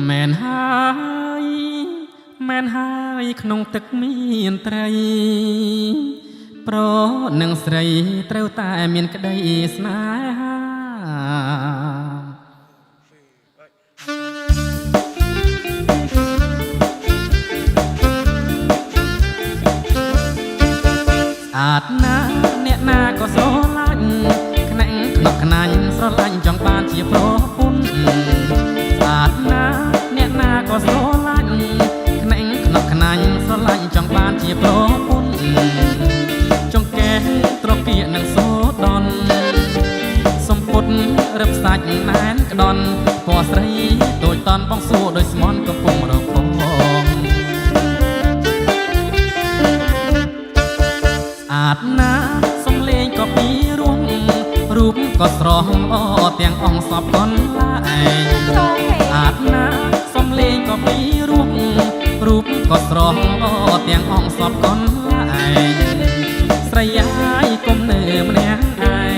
មែនហើយមែនហើយក្នុងទឹកមានត្រីប្រនឹងស្រីត្រូវតែមានក្តីស្នេហាស្អាតណាស់អ្នកណាក៏ស្រឡាញ់ខ្នាក់ខ្នក់ខ្នាញ់ស្រឡាញ់ចង់បានជាប្រពន្ធស្អាតណាស់អ្នកណាក៏ស្រឡាញ់ខ្នាក់ខ្នក់ខ្នាញ់ស្រឡាញ់ចង់បានជាប្រពន្ធចង្កេះត្រកៀកនឹងសូដនសំពុតរឹបសាច់ណែនក្ដន់ពណ៌ស្រីដូចតន់បងសួរដោយស្មន់កំពុងរកផងស្អាតណាស់សំលេងក៏ពីរោះរូបក៏ស្រស់ល្អទាំងអង្គសពកនឡាឯងស្អាតណាស់សំលេងក៏ពីរោះរូបក៏ស្រស់ល្អទាំងអង្គសពកនឡាឯងស្រីហើយកុំនៅម្នាក់ឯង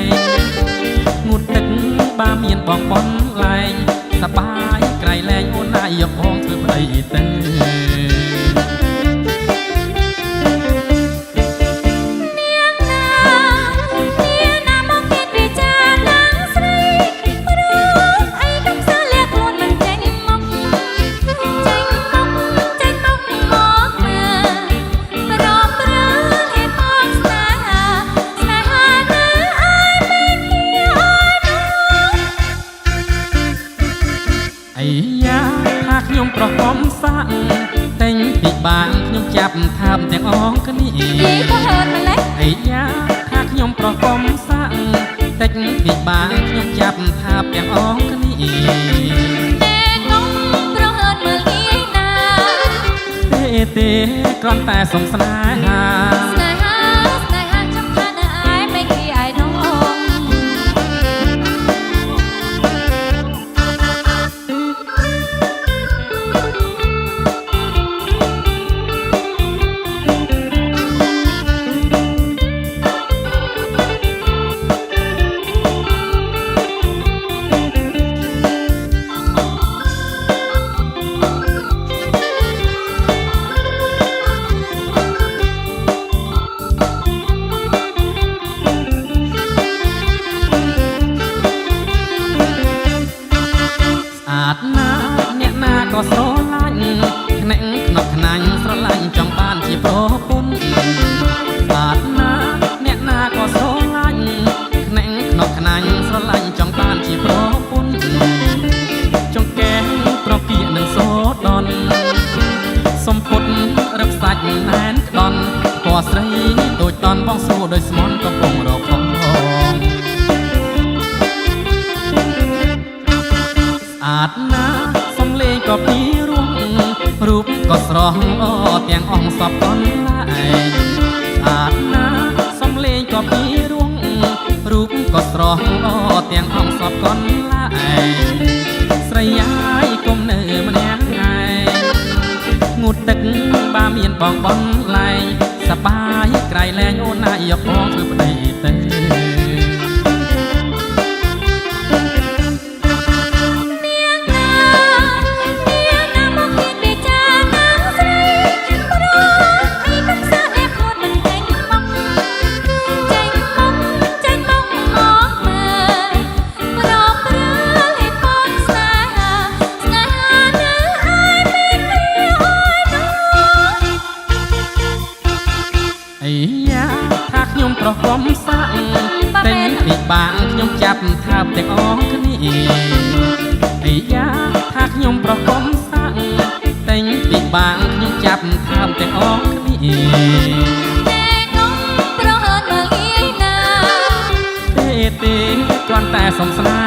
ងូតទឹកបាមានបងបនលែងសបាយក្រៃលែងអូនណាយយកបងធ្វើប្តីទៅខ្ញុំប្រកបសាក់តែងពីបាងខ្ញុំចាប់ថាបទាំងអងគ្នាក៏ហឺតម្លេះអីយ៉ាថាខ្ញុំប្រកបសាក់តែងពីបាងខ្ញុំចាប់ថាបទាំងអងគ្នាតែខ្ញុំប្រហឺតមើលងាយណាទេគ្រាន់តែសុំស្នេហាចាំថានៅឯមិនគេឯណងក៏ស្រឡាញ់ខ្នាក់ខ្នក់ខ្នាញ់ស្រឡាញ់ចង់បានជាប្រពន្ធស្អាតណាស់អ្នកណាក៏ស្រឡាញ់ខ្នាក់ខ្នក់ខ្នាញ់ស្រឡាញ់ចង់បានជាប្រពន្ធចង្កេះត្រកៀកនឹងសូដនសំពុតរឹបសាច់ណែនក្ដន់ពណ៌ស្រីដូចតន់បងសួរដោយស្មន់កំពុងរកផងស្អាតណាស់សំលេងក៏ពីរោះរូបក៏ស្រស់ល្អទាំងអង្គសពកនឡាឯងស្អាតណាស់សំលេងក៏ពីរោះរូបក៏ស្រស់ល្អទាំងអង្គសពកនឡាឯងស្រីហើយកុំនៅម្នាក់ឯងងូតទឹកបាមានបងបនលែងសបាយក្រៃលែងអូនណាយកបងធ្វើប្តីទៅថាខ្ញុំប្រកបសាក់តែងពីបាងខ្ញុំចាប់ថាបទាំងអងគ្នាអីយ៉ាថាខ្ញុំប្រកបសាក់តែងពីបាងខ្ញុំចាប់ថាបទាំងអងគ្នាតែខ្ញុំប្រហឺតមើលងាយណាទេគ្រាន់តែសុំស្នេ